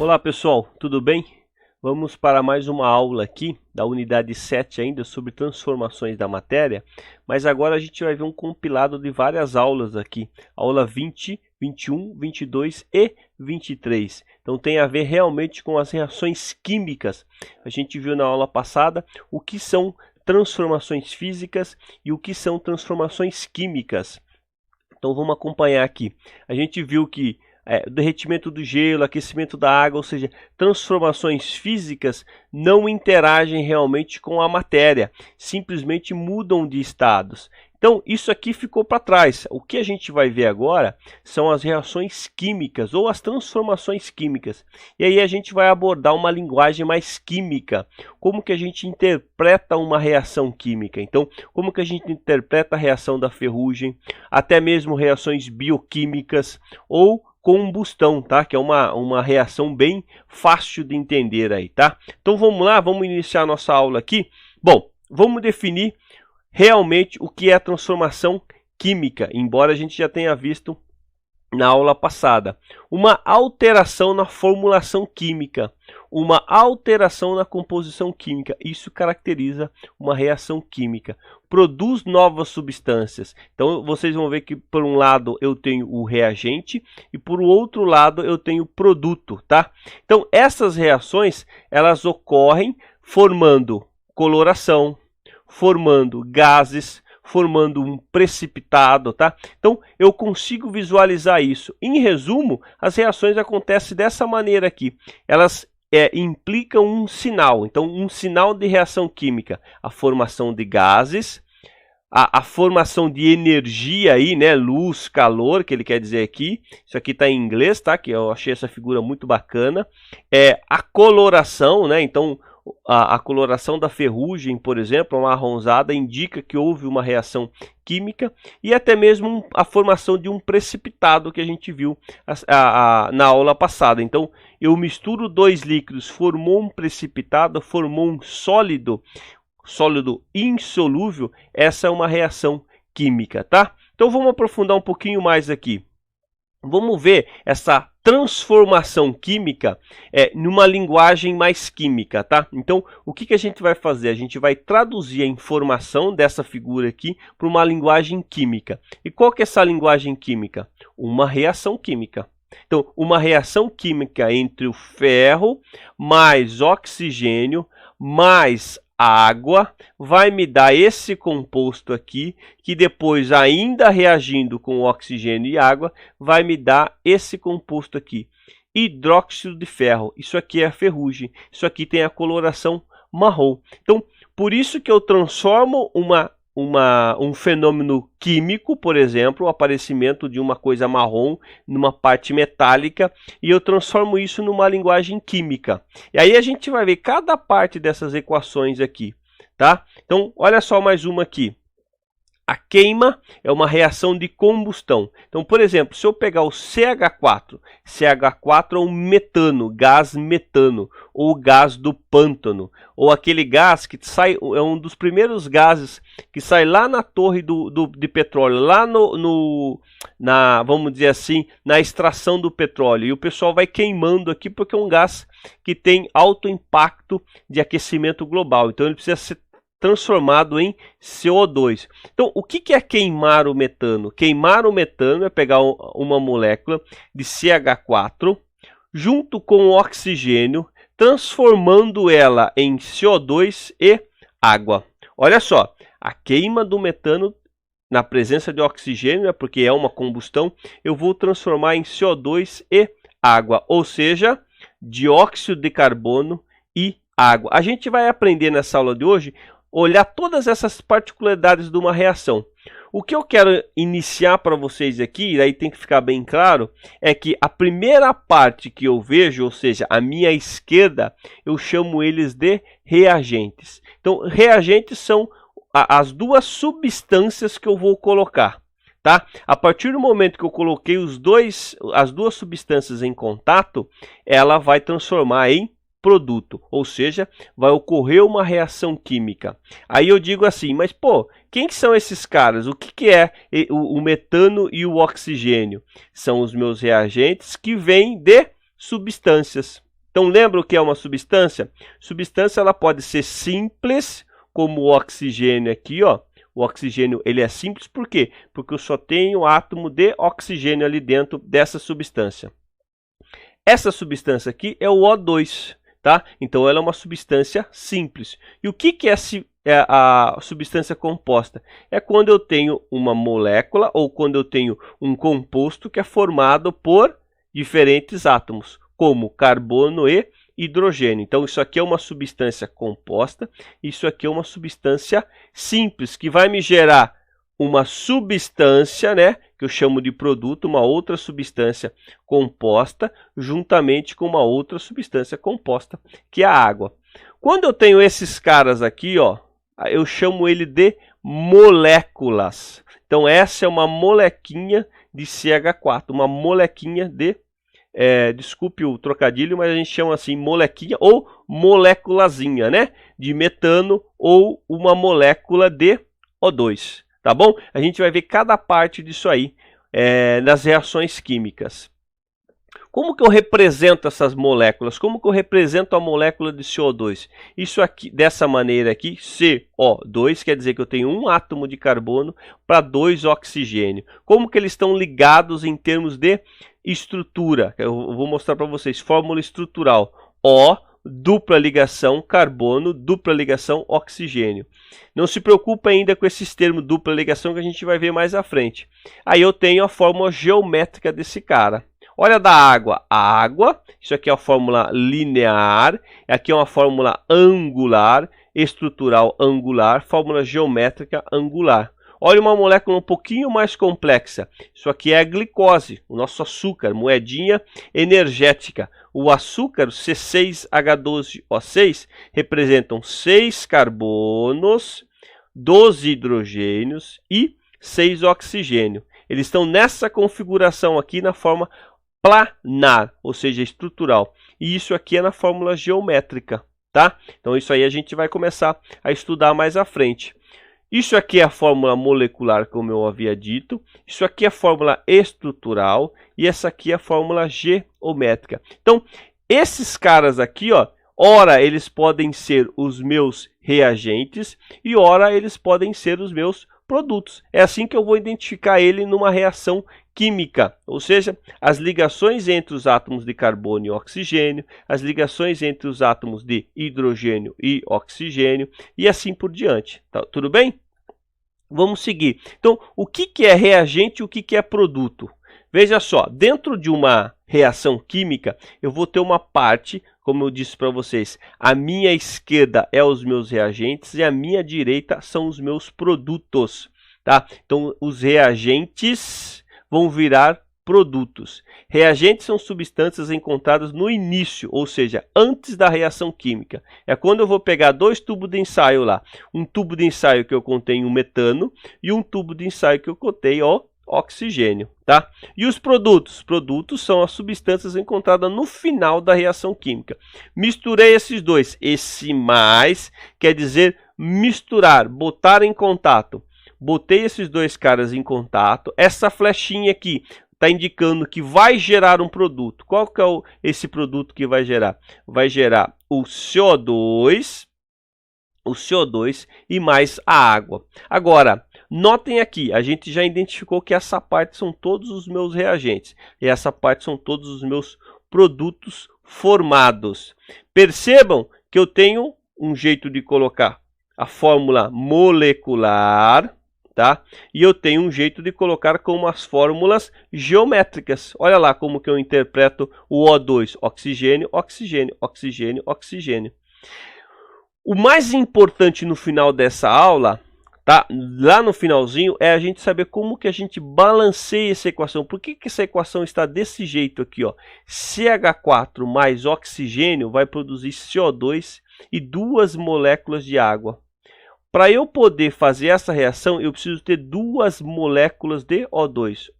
Olá pessoal, tudo bem? Vamos para mais uma aula aqui da unidade 7 ainda sobre transformações da matéria, mas agora a gente vai ver um compilado de várias aulas aqui, aula 20, 21, 22 e 23. Então tem a ver realmente com as reações químicas. A gente viu na aula passada o que são transformações físicas e o que são transformações químicas. Então vamos acompanhar aqui. A gente viu que o derretimento do gelo, aquecimento da água, ou seja, transformações físicas não interagem realmente com a matéria, simplesmente mudam de estados. Então isso aqui ficou para trás. O que a gente vai ver agora são as reações químicas ou as transformações químicas. E aí a gente vai abordar uma linguagem mais química. Como que a gente interpreta uma reação química? Então, como que a gente interpreta a reação da ferrugem, até mesmo reações bioquímicas ou combustão, tá? Que é uma reação bem fácil de entender aí, tá? Então vamos lá, vamos iniciar nossa aula aqui. Bom, vamos definir realmente o que é a transformação química, embora a gente já tenha visto na aula passada. Uma alteração na formulação química, uma alteração na composição química, isso caracteriza uma reação química. Produz novas substâncias. Então vocês vão ver que por um lado eu tenho o reagente e por outro lado eu tenho o produto, tá? Então essas reações, elas ocorrem formando coloração, formando gases, formando um precipitado, tá? Então eu consigo visualizar isso. Em resumo, as reações acontecem dessa maneira aqui. Elas implicam um sinal. Então um sinal de reação química, a formação de gases, a formação de energia aí, né? Luz, calor, que ele quer dizer aqui. Isso aqui está em inglês, tá? Que eu achei essa figura muito bacana. A coloração, né? Então a coloração da ferrugem, por exemplo, a marronzada, indica que houve uma reação química, e até mesmo a formação de um precipitado que a gente viu na aula passada. Então eu misturo dois líquidos, formou um precipitado, formou um sólido insolúvel. Essa é uma reação química, tá? Então vamos aprofundar um pouquinho mais aqui. Vamos ver essa transformação química numa linguagem mais química, tá? Então, o que a gente vai fazer? A gente vai traduzir a informação dessa figura aqui para uma linguagem química. E qual que é essa linguagem química? Uma reação química. Então, uma reação química entre o ferro mais oxigênio mais água vai me dar esse composto aqui, que depois, ainda reagindo com o oxigênio e água, vai me dar esse composto aqui, hidróxido de ferro. Isso aqui é a ferrugem, isso aqui tem a coloração marrom. Então, por isso que eu transformo um fenômeno químico, por exemplo, o aparecimento de uma coisa marrom numa parte metálica, e eu transformo isso numa linguagem química. E aí a gente vai ver cada parte dessas equações aqui, tá? Então, olha só mais uma aqui. A queima é uma reação de combustão. Então, por exemplo, se eu pegar o CH4, CH4 é um metano, gás metano, ou gás do pântano, ou aquele gás que sai, é um dos primeiros gases que sai lá na torre de petróleo, lá vamos dizer assim, na extração do petróleo. E o pessoal vai queimando aqui porque é um gás que tem alto impacto de aquecimento global. Então ele precisa ser transformado em CO2. Então, o que é queimar o metano? Queimar o metano é pegar uma molécula de CH4 junto com o oxigênio, transformando ela em CO2 e água. Olha só, a queima do metano na presença de oxigênio, porque é uma combustão, eu vou transformar em CO2 e água, ou seja, dióxido de carbono e água. A gente vai aprender nessa aula de hoje olhar todas essas particularidades de uma reação. O que eu quero iniciar para vocês aqui, e aí tem que ficar bem claro, é que a primeira parte que eu vejo, ou seja, a minha esquerda, eu chamo eles de reagentes. Então, reagentes são as duas substâncias que eu vou colocar, tá? A partir do momento que eu coloquei as duas substâncias em contato, ela vai transformar em produto, ou seja, vai ocorrer uma reação química. Aí eu digo assim, mas pô, quem são esses caras? O que é o metano e o oxigênio? São os meus reagentes que vêm de substâncias. Então lembra o que é uma substância? Substância ela pode ser simples, como o oxigênio aqui, ó. O oxigênio ele é simples, por quê? Porque eu só tenho átomo de oxigênio ali dentro dessa substância. Essa substância aqui é o O2, tá? Então ela é uma substância simples. E o que é a substância composta? É quando eu tenho uma molécula ou quando eu tenho um composto que é formado por diferentes átomos, como carbono e hidrogênio. Então isso aqui é uma substância composta, isso aqui é uma substância simples, que vai me gerar uma substância, né, que eu chamo de produto, uma outra substância composta, juntamente com uma outra substância composta, que é a água. Quando eu tenho esses caras aqui, ó, eu chamo ele de moléculas. Então essa é uma molequinha de CH4, uma molequinha de, desculpe o trocadilho, mas a gente chama assim molequinha ou moléculazinha, né, de metano ou uma molécula de O2. Tá bom? A gente vai ver cada parte disso aí nas reações químicas. Como que eu represento essas moléculas? Como que eu represento a molécula de CO2? Isso aqui, dessa maneira aqui, CO2, quer dizer que eu tenho um átomo de carbono para 2 oxigênio. Como que eles estão ligados em termos de estrutura? Eu vou mostrar para vocês. Fórmula estrutural. O, dupla ligação carbono, dupla ligação oxigênio. Não se preocupe ainda com esses termos dupla ligação que a gente vai ver mais à frente. Aí eu tenho a fórmula geométrica desse cara. Olha da água. A água, isso aqui é a fórmula linear, aqui é uma fórmula angular, estrutural angular, fórmula geométrica angular. Olha uma molécula um pouquinho mais complexa. Isso aqui é a glicose, o nosso açúcar, moedinha energética. O açúcar, C6H12O6, representam 6 carbonos, 12 hidrogênios e 6 oxigênio. Eles estão nessa configuração aqui na forma planar, ou seja, estrutural. E isso aqui é na fórmula geométrica, tá? Então isso aí a gente vai começar a estudar mais à frente. Isso aqui é a fórmula molecular, como eu havia dito. Isso aqui é a fórmula estrutural e essa aqui é a fórmula geométrica. Então, esses caras aqui, ó, ora eles podem ser os meus reagentes e ora eles podem ser os meus produtos. É assim que eu vou identificar ele numa reação química, ou seja, as ligações entre os átomos de carbono e oxigênio, as ligações entre os átomos de hidrogênio e oxigênio e assim por diante. Tá, tudo bem? Vamos seguir. Então, o que é reagente e o que é produto? Veja só, dentro de uma reação química, eu vou ter uma parte, como eu disse para vocês, a minha esquerda é os meus reagentes e a minha direita são os meus produtos, tá? Então, os reagentes vão virar produtos. Reagentes são substâncias encontradas no início, ou seja, antes da reação química. É quando eu vou pegar 2 tubos de ensaio lá. Um tubo de ensaio que eu contém o metano e um tubo de ensaio que eu contei o oxigênio, tá? E os produtos? Os produtos são as substâncias encontradas no final da reação química. Misturei esses dois. Esse mais quer dizer misturar, botar em contato. Botei esses dois caras em contato. Essa flechinha aqui está indicando que vai gerar um produto. Qual que é esse produto que vai gerar? Vai gerar o CO2 e mais a água. Agora, notem aqui, a gente já identificou que essa parte são todos os meus reagentes. E essa parte são todos os meus produtos formados. Percebam que eu tenho um jeito de colocar a fórmula molecular, tá? E eu tenho um jeito de colocar como as fórmulas geométricas. Olha lá como que eu interpreto o O2, oxigênio, oxigênio, oxigênio, oxigênio. O mais importante no final dessa aula, tá? Lá no finalzinho, é a gente saber como que a gente balanceia essa equação. Por que essa equação está desse jeito aqui, ó? CH4 mais oxigênio vai produzir CO2 e 2 moléculas de água. Para eu poder fazer essa reação, eu preciso ter 2 moléculas de O2.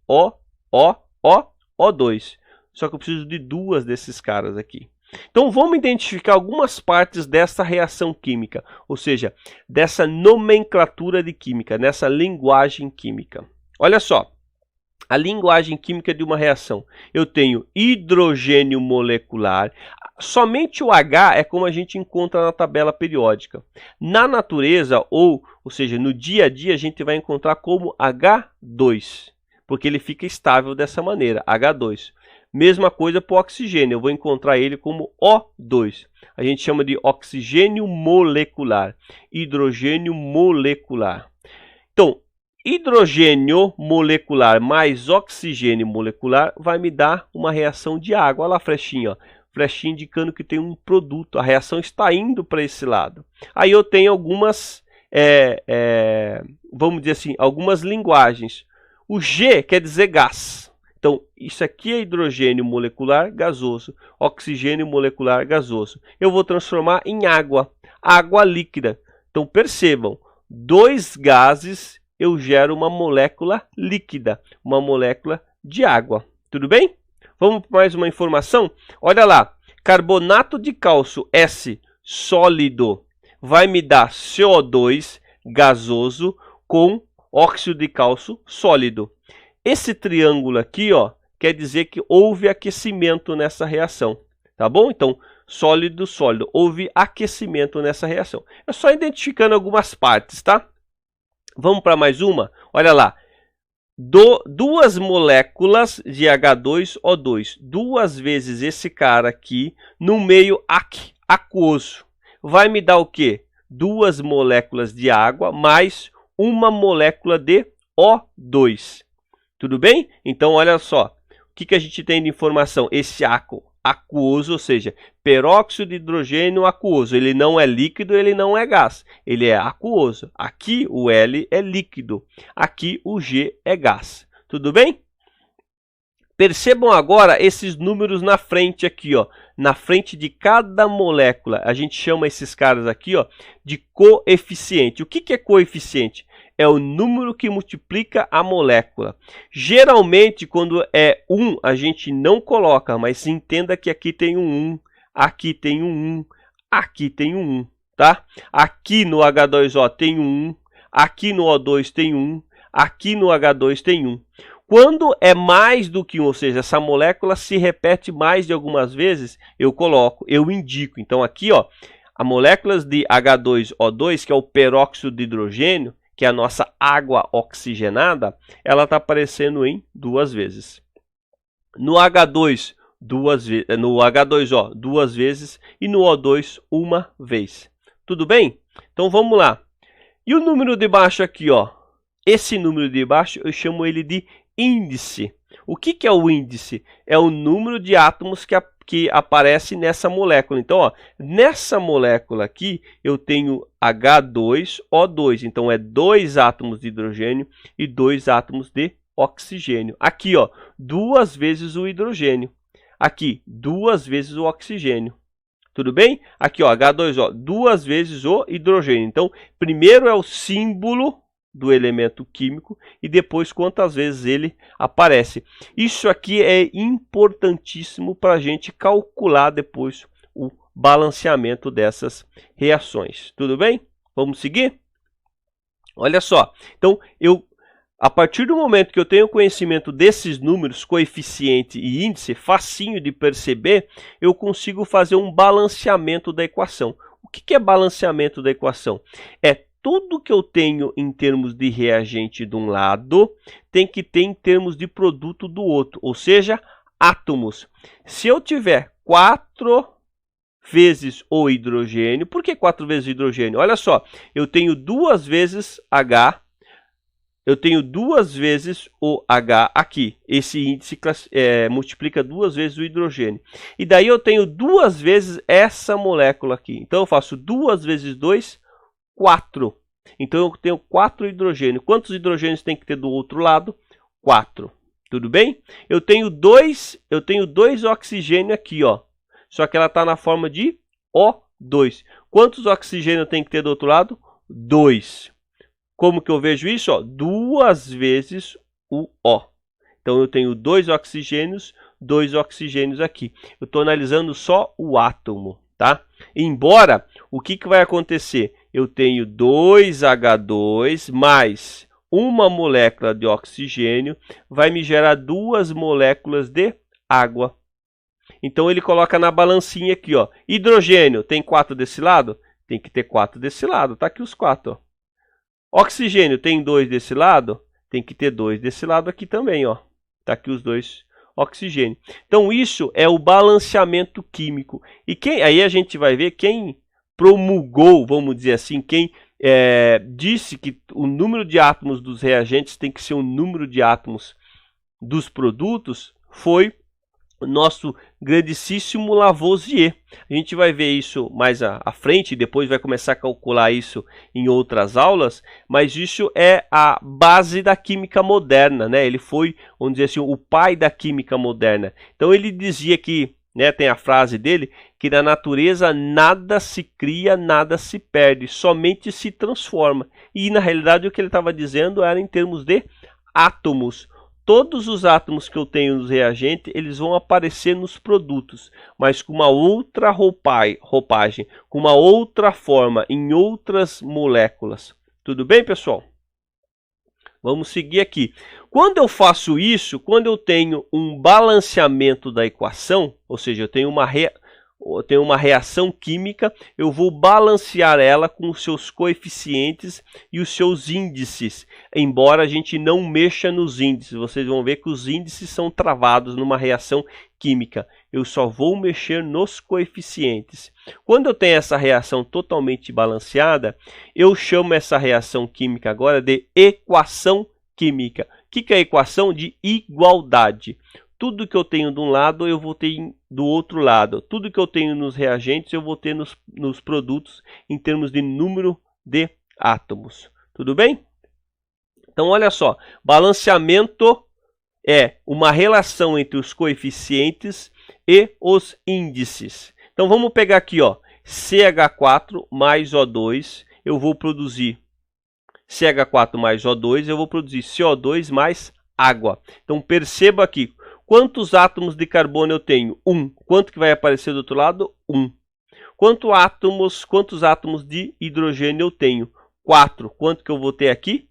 O2. Só que eu preciso de 2 desses caras aqui. Então, vamos identificar algumas partes dessa reação química, ou seja, dessa nomenclatura de química, nessa linguagem química. Olha só, a linguagem química de uma reação. Eu tenho hidrogênio molecular. Somente o H é como a gente encontra na tabela periódica. Na natureza, ou seja, no dia a dia, a gente vai encontrar como H2, porque ele fica estável dessa maneira, H2. Mesma coisa para o oxigênio, eu vou encontrar ele como O2. A gente chama de oxigênio molecular, hidrogênio molecular. Então, hidrogênio molecular mais oxigênio molecular vai me dar uma reação de água. Olha lá a flechinha, ó. Flechinha indicando que tem um produto. A reação está indo para esse lado. Aí eu tenho algumas, vamos dizer assim, algumas linguagens. O G quer dizer gás. Então, isso aqui é hidrogênio molecular gasoso, oxigênio molecular gasoso. Eu vou transformar em água, água líquida. Então, percebam, dois gases eu gero uma molécula líquida, uma molécula de água. Tudo bem? Vamos para mais uma informação? Olha lá, carbonato de cálcio S sólido vai me dar CO2 gasoso com óxido de cálcio sólido. Esse triângulo aqui, ó, quer dizer que houve aquecimento nessa reação, tá bom? Então, sólido, sólido, houve aquecimento nessa reação. É só identificando algumas partes, tá? Vamos para mais uma? Olha lá, duas moléculas de H2O2, duas vezes esse cara aqui no meio aquoso. Vai me dar o quê? Duas moléculas de água mais uma molécula de O2. Tudo bem? Então, olha só. O que a gente tem de informação? Esse aquoso, ou seja, peróxido de hidrogênio aquoso. Ele não é líquido, ele não é gás. Ele é aquoso. Aqui o L é líquido. Aqui o G é gás. Tudo bem? Percebam agora esses números na frente aqui, ó. Na frente de cada molécula. A gente chama esses caras aqui, ó, de coeficiente. O que é coeficiente? É o número que multiplica a molécula. Geralmente, quando é 1, a gente não coloca, mas entenda que aqui tem um 1, aqui tem um 1, aqui tem um 1, tá? Aqui no H2O tem um 1, aqui no O2 tem um, aqui no H2 tem um. Quando é mais do que um, ou seja, essa molécula se repete mais de algumas vezes, eu coloco, eu indico. Então aqui, ó, a moléculas de H2O2, que é o peróxido de hidrogênio, que é a nossa água oxigenada, ela está aparecendo em duas vezes. No H2, no H2O, duas vezes, e no O2, uma vez. Tudo bem? Então vamos lá. E o número de baixo aqui, ó? Esse número de baixo eu chamo ele de índice. O que é o índice? É o número de átomos que aparece nessa molécula. Então, ó, nessa molécula aqui, eu tenho H2O2. Então, é 2 átomos de hidrogênio e 2 átomos de oxigênio. Aqui, ó, 2 vezes o hidrogênio. Aqui, 2 vezes o oxigênio. Tudo bem? Aqui, ó, H2O, 2 vezes o hidrogênio. Então, primeiro é o símbolo do elemento químico e depois quantas vezes ele aparece. Isso aqui é importantíssimo para a gente calcular depois o balanceamento dessas reações. Tudo bem? Vamos seguir? Olha só. Então, a partir do momento que eu tenho conhecimento desses números, coeficiente e índice, facinho de perceber, eu consigo fazer um balanceamento da equação. O que é balanceamento da equação? É tudo que eu tenho em termos de reagente de um lado tem que ter em termos de produto do outro, ou seja, átomos. Se eu tiver 4 vezes o hidrogênio, por que 4 vezes o hidrogênio? Olha só, eu tenho 2 vezes H, eu tenho 2 vezes o H aqui. Esse índice multiplica 2 vezes o hidrogênio. E daí eu tenho 2 vezes essa molécula aqui. Então eu faço 2 vezes 2, 4. Então eu tenho 4 hidrogênios. Quantos hidrogênios tem que ter do outro lado? 4. Tudo bem? Eu tenho 2 oxigênios aqui, ó. Só que ela está na forma de O2. Quantos oxigênios tem que ter do outro lado? 2. Como que eu vejo isso? Ó, 2 vezes o O. Então eu tenho 2 oxigênios aqui. Eu estou analisando só o átomo, tá? Embora, o que vai acontecer? Eu tenho 2H2 mais uma molécula de oxigênio vai me gerar 2 moléculas de água. Então ele coloca na balancinha aqui, ó. Hidrogênio tem 4 desse lado? Tem que ter 4 desse lado. Tá aqui os 4, ó. Oxigênio tem 2 desse lado? Tem que ter 2 desse lado aqui também, ó. Tá aqui os 2 oxigênio. Então isso é o balanceamento químico. E aí a gente vai ver quem promulgou, vamos dizer assim, quem disse que o número de átomos dos reagentes tem que ser o número de átomos dos produtos, foi o nosso grandíssimo Lavoisier. A gente vai ver isso mais à frente, depois vai começar a calcular isso em outras aulas, mas isso é a base da química moderna, né? Ele foi, vamos dizer assim, o pai da química moderna. Então ele dizia que, né, tem a frase dele, que na natureza nada se cria, nada se perde, somente se transforma. E na realidade o que ele estava dizendo era em termos de átomos. Todos os átomos que eu tenho nos reagentes, eles vão aparecer nos produtos, mas com uma outra roupagem, com uma outra forma, em outras moléculas. Tudo bem, pessoal? Vamos seguir aqui. Quando eu faço isso, quando eu tenho um balanceamento da equação, ou seja, eu tenho uma reação química, eu vou balancear ela com os seus coeficientes e os seus índices, embora a gente não mexa nos índices. Vocês vão ver que os índices são travados numa reação química. Eu só vou mexer nos coeficientes. Quando eu tenho essa reação totalmente balanceada, eu chamo essa reação química agora de equação química. O que é a equação? De igualdade. Tudo que eu tenho de um lado, eu vou ter do outro lado. Tudo que eu tenho nos reagentes, eu vou ter nos produtos em termos de número de átomos. Tudo bem? Então, olha só. Balanceamento é uma relação entre os coeficientes e os índices. Então, vamos pegar aqui, ó, CH4 mais O2. Eu vou produzir CH4 mais O2. Eu vou produzir CO2 mais água. Então, perceba aqui. Quantos átomos de carbono eu tenho? 1. Quanto que vai aparecer do outro lado? 1. Quantos átomos de hidrogênio eu tenho? 4. Quanto que eu vou ter aqui?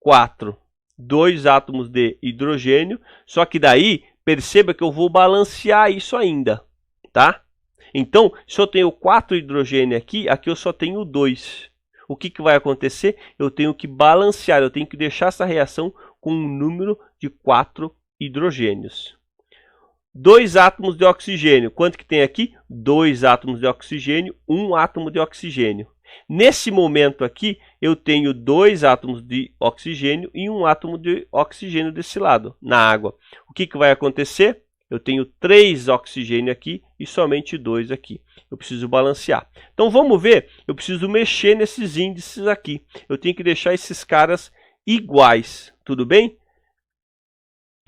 4. 2 átomos de hidrogênio. Só que daí, perceba que eu vou balancear isso ainda, tá? Então, se eu tenho 4 hidrogênio aqui, aqui eu só tenho 2. O que vai acontecer? Eu tenho que balancear, eu tenho que deixar essa reação com um número de 4 hidrogênios. 2 átomos de oxigênio. Quanto que tem aqui? 2 átomos de oxigênio, 1 átomo de oxigênio. Nesse momento aqui, eu tenho 2 átomos de oxigênio e 1 átomo de oxigênio desse lado, na água. O que vai acontecer? Eu tenho 3 oxigênio aqui e somente 2 aqui. Eu preciso balancear. Então, vamos ver. Eu preciso mexer nesses índices aqui. Eu tenho que deixar esses caras iguais. Tudo bem?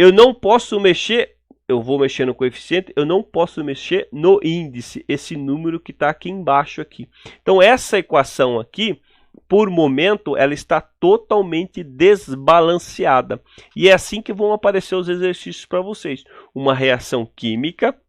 Eu não posso mexer, eu vou mexer no coeficiente, eu não posso mexer no índice, esse número que está aqui embaixo aqui. Então essa equação aqui, por momento, ela está totalmente desbalanceada. E é assim que vão aparecer os exercícios para vocês. Uma reação química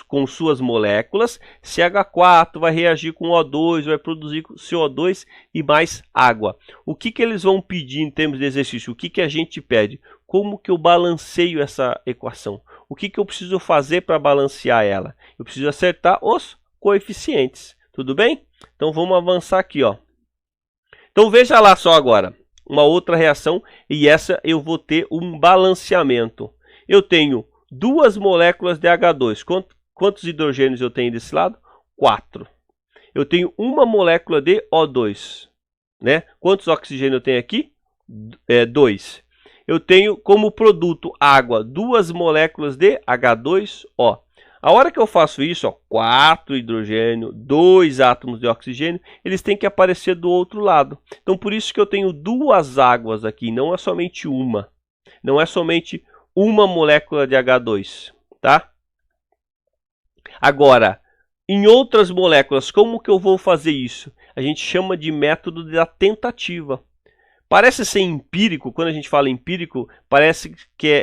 com suas moléculas, CH4 vai reagir com O2, vai produzir CO2 e mais água. O que eles vão pedir em termos de exercício? O que a gente pede? Como que eu balanceio essa equação? O que eu preciso fazer para balancear ela? Eu preciso acertar os coeficientes. Tudo bem? Então vamos avançar aqui, ó. Então veja lá só agora, uma outra reação, e essa eu vou ter um balanceamento. Eu tenho 2 moléculas de H2. Quantos hidrogênios eu tenho desse lado? 4. Eu tenho uma molécula de O2. Né? Quantos oxigênios eu tenho aqui? 2. Eu tenho como produto água 2 moléculas de H2O. A hora que eu faço isso, ó, 4 hidrogênio, 2 átomos de oxigênio, eles têm que aparecer do outro lado. Então, por isso que eu tenho 2 águas aqui, não é somente uma. Não é somente uma molécula de H2, tá? Agora, em outras moléculas, como que eu vou fazer isso? A gente chama de método da tentativa. Parece ser empírico, quando a gente fala empírico, parece que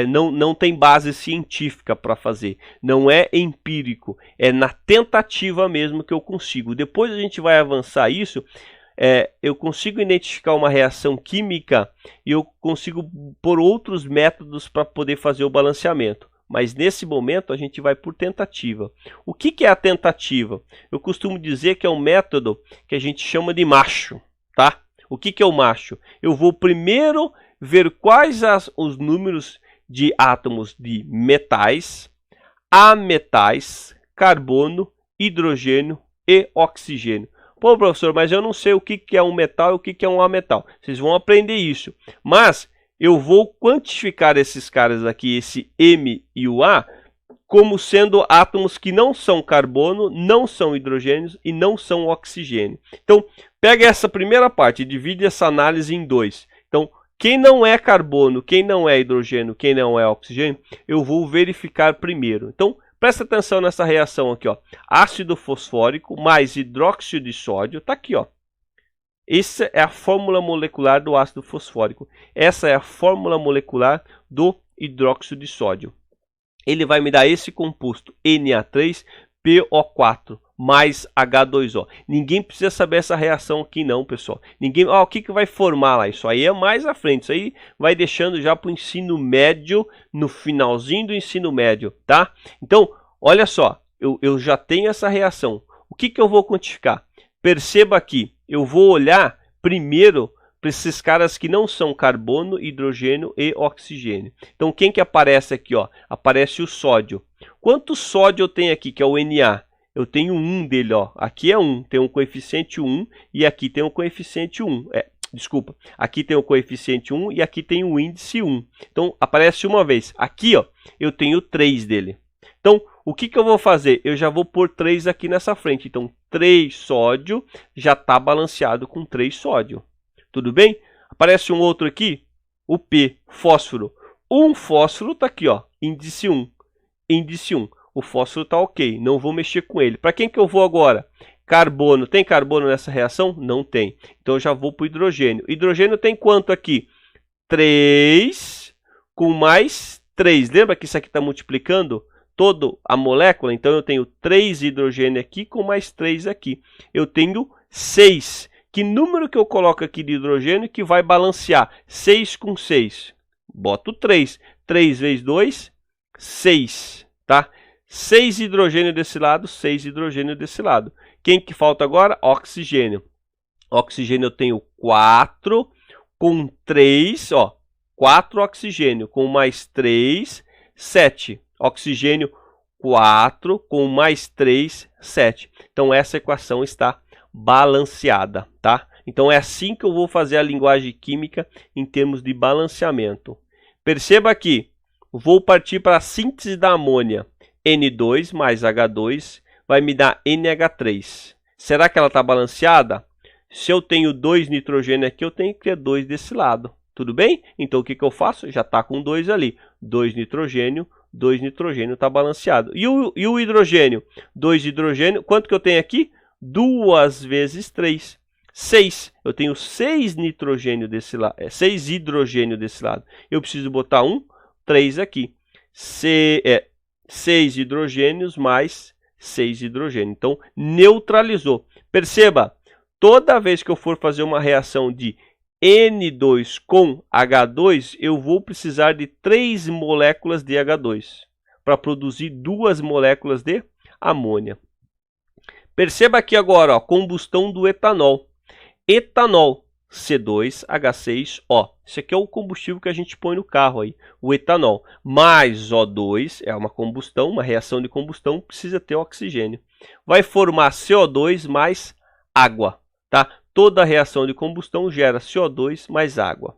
não tem base científica para fazer. Não é empírico, é na tentativa mesmo que eu consigo. Depois a gente vai avançar isso. eu consigo identificar uma reação química e eu consigo pôr outros métodos para poder fazer o balanceamento. Mas nesse momento a gente vai por tentativa. O que é a tentativa? Eu costumo dizer que é um método que a gente chama de macho, tá? O que é o macho? Eu vou primeiro ver quais os números de átomos de metais, ametais, carbono, hidrogênio e oxigênio. Pô, professor, mas eu não sei o que é um metal e o que é um ametal. Vocês vão aprender isso. Mas eu vou quantificar esses caras aqui, esse M e o A, como sendo átomos que não são carbono, não são hidrogênios e não são oxigênio. Então, pega essa primeira parte e divide essa análise em dois. Então, quem não é carbono, quem não é hidrogênio, quem não é oxigênio, eu vou verificar primeiro. Então, presta atenção nessa reação aqui, ó. Ácido fosfórico mais hidróxido de sódio, tá aqui, ó. Essa é a fórmula molecular do ácido fosfórico. Essa é a fórmula molecular do hidróxido de sódio. Ele vai me dar esse composto Na3PO4 mais H2O. Ninguém precisa saber essa reação aqui não, pessoal. Ninguém, o que vai formar lá? Isso aí é mais à frente. Isso aí vai deixando já para o ensino médio, no finalzinho do ensino médio, tá? Então, olha só, eu já tenho essa reação. O que eu vou quantificar? Perceba aqui, eu vou olhar primeiro para esses caras que não são carbono, hidrogênio e oxigênio. Então, quem que aparece aqui? Ó? Aparece o sódio. Quanto sódio eu tenho aqui, que é o Na? Eu tenho 1 dele, ó. Aqui é 1, tem um coeficiente 1 e aqui tem um coeficiente 1. Desculpa, aqui tem o coeficiente 1 e aqui tem o índice 1. Então, aparece uma vez. Aqui, ó, eu tenho 3 dele. Então, o que eu vou fazer? Eu já vou pôr 3 aqui nessa frente. Então, 3 sódio já está balanceado com 3 sódio. Tudo bem? Aparece um outro aqui, o P, fósforo. Um fósforo está aqui, ó, índice 1. Índice 1. O fósforo está ok, não vou mexer com ele. Para quem que eu vou agora? Carbono. Tem carbono nessa reação? Não tem. Então, eu já vou para o hidrogênio. Hidrogênio tem quanto aqui? 3 com mais 3. Lembra que isso aqui está multiplicando toda a molécula? Então, eu tenho 3 hidrogênio aqui com mais 3 aqui. Eu tenho 6. Que número que eu coloco aqui de hidrogênio que vai balancear? 6 com 6. Boto 3. 3 vezes 2, 6. Tá? 6 hidrogênio desse lado, 6 hidrogênio desse lado. Quem que falta agora? Oxigênio. Oxigênio eu tenho 4 com 3, ó. 4 oxigênio com mais 3, 7. Oxigênio 4 com mais 3, 7. Então, essa equação está balanceada, tá? Então, é assim que eu vou fazer a linguagem química em termos de balanceamento. Perceba aqui, vou partir para a síntese da amônia. N2 mais H2 vai me dar NH3. Será que ela está balanceada? Se eu tenho 2 nitrogênio aqui, eu tenho que ter 2 desse lado. Tudo bem? Então, o que eu faço? Já está com 2 ali. 2 nitrogênio está balanceado. E o hidrogênio? 2 hidrogênio, quanto que eu tenho aqui? 2 vezes 3. 6. Eu tenho 6 nitrogênio desse lado, 6 hidrogênio desse lado. Eu preciso botar 3 aqui. 6 hidrogênios mais 6 hidrogênio. Então, neutralizou. Perceba, toda vez que eu for fazer uma reação de N2 com H2, eu vou precisar de 3 moléculas de H2 para produzir 2 moléculas de amônia. Perceba aqui agora, ó, combustão do etanol. Etanol, C2H6O. Isso aqui é o combustível que a gente põe no carro aí, o etanol. Mais O2 é uma combustão, uma reação de combustão, precisa ter oxigênio. Vai formar CO2 mais água, tá? Toda reação de combustão gera CO2 mais água.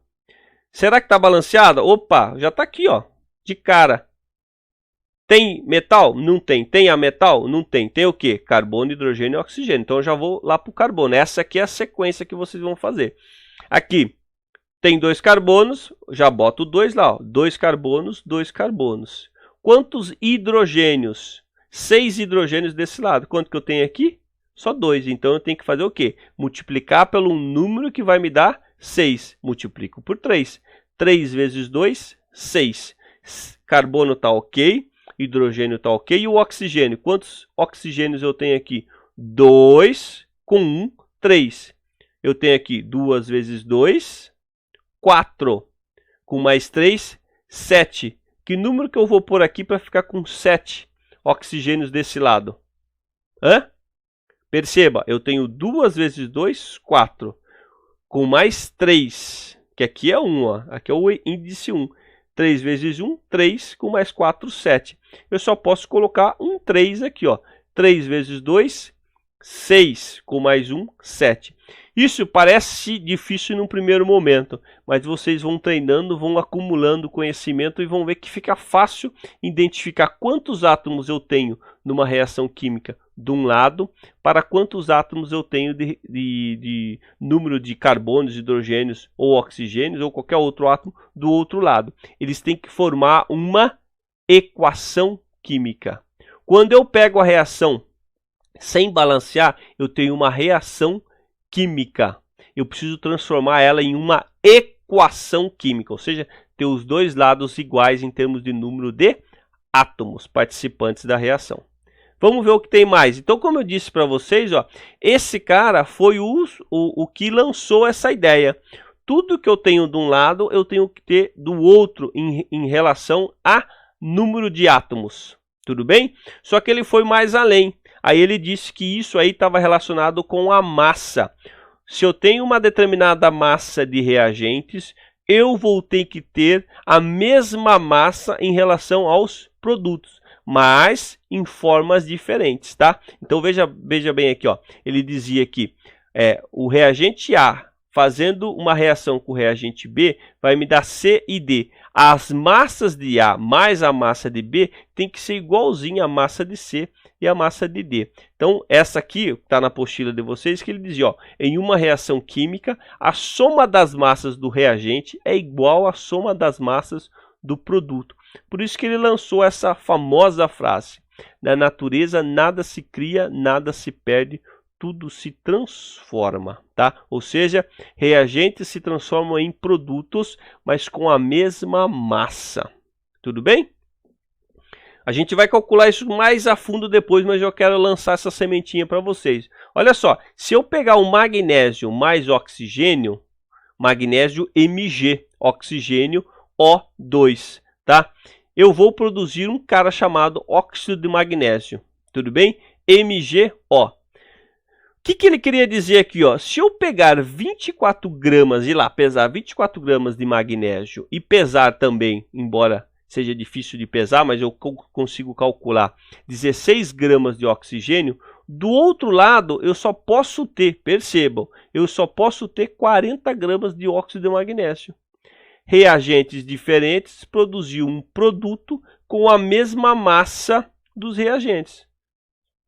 Será que está balanceada? Opa, já está aqui, ó, de cara. Tem metal? Não tem. Tem ametal? Não tem. Tem o quê? Carbono, hidrogênio e oxigênio. Então, eu já vou lá para o carbono. Essa aqui é a sequência que vocês vão fazer. Aqui, tem 2 carbonos. Já boto 2 lá. Ó. 2 carbonos, 2 carbonos. Quantos hidrogênios? 6 hidrogênios desse lado. Quanto que eu tenho aqui? Só 2. Então, eu tenho que fazer o quê? Multiplicar pelo número que vai me dar 6. Multiplico por 3. 3 vezes 2, 6. Carbono está ok. Hidrogênio está ok. E o oxigênio? Quantos oxigênios eu tenho aqui? 2 com 1, 3. eu tenho aqui 2 vezes 2, 4, com mais 3, 7. Que número que eu vou pôr aqui para ficar com 7 oxigênios desse lado? Hã? Perceba, eu tenho 2 vezes 2, 4, com mais 3, que aqui é 1, ó. Aqui é o índice 1. 3 vezes 1, 3, com mais 4, 7. Eu só posso colocar um 3 aqui, ó. 3 vezes 2, 6, com mais 1, 7. Isso parece difícil num primeiro momento, mas vocês vão treinando, vão acumulando conhecimento e vão ver que fica fácil identificar quantos átomos eu tenho numa reação química de um lado, para quantos átomos eu tenho de número de carbonos, hidrogênios ou oxigênios ou qualquer outro átomo do outro lado. Eles têm que formar uma equação química. Quando eu pego a reação sem balancear, eu tenho uma reação química. Eu preciso transformar ela em uma equação química, ou seja, ter os dois lados iguais em termos de número de átomos participantes da reação. Vamos ver o que tem mais. Então, como eu disse para vocês, ó, esse cara foi o que lançou essa ideia. Tudo que eu tenho de um lado, eu tenho que ter do outro em relação a número de átomos. Tudo bem? Só que ele foi mais além. Aí ele disse que isso aí estava relacionado com a massa. Se eu tenho uma determinada massa de reagentes, eu vou ter que ter a mesma massa em relação aos produtos, mas em formas diferentes, tá? Então veja bem aqui, ó. Ele dizia que o reagente A fazendo uma reação com o reagente B vai me dar C e D. As massas de A mais a massa de B tem que ser igualzinha à massa de C e a massa de D. Então, essa aqui está na apostila de vocês, que ele dizia, ó, em uma reação química, a soma das massas do reagente é igual à soma das massas do produto. Por isso que ele lançou essa famosa frase: na natureza nada se cria, nada se perde, tudo se transforma, tá? Ou seja, reagentes se transformam em produtos, mas com a mesma massa. Tudo bem? A gente vai calcular isso mais a fundo depois, mas eu quero lançar essa sementinha para vocês. Olha só, se eu pegar um magnésio mais oxigênio, magnésio Mg, oxigênio O2, tá? Eu vou produzir um cara chamado óxido de magnésio, tudo bem? MgO. O que ele queria dizer aqui, ó? Se eu pegar 24 gramas e lá pesar 24 gramas de magnésio e pesar também, embora seja difícil de pesar, mas eu consigo calcular 16 gramas de oxigênio, do outro lado eu só posso ter, percebam, eu só posso ter 40 gramas de óxido de magnésio. Reagentes diferentes produziam um produto com a mesma massa dos reagentes.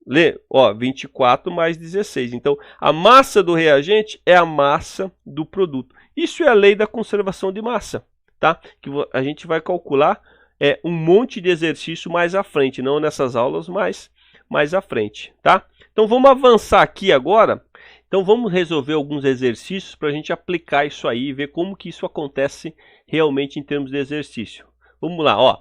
Lê, ó, 24 mais 16. Então, a massa do reagente é a massa do produto. Isso é a lei da conservação de massa, tá? Que a gente vai calcular um monte de exercício mais à frente, não nessas aulas, mas mais à frente, tá? Então, vamos avançar aqui agora. Então, vamos resolver alguns exercícios para a gente aplicar isso aí e ver como que isso acontece realmente em termos de exercício. Vamos lá, ó.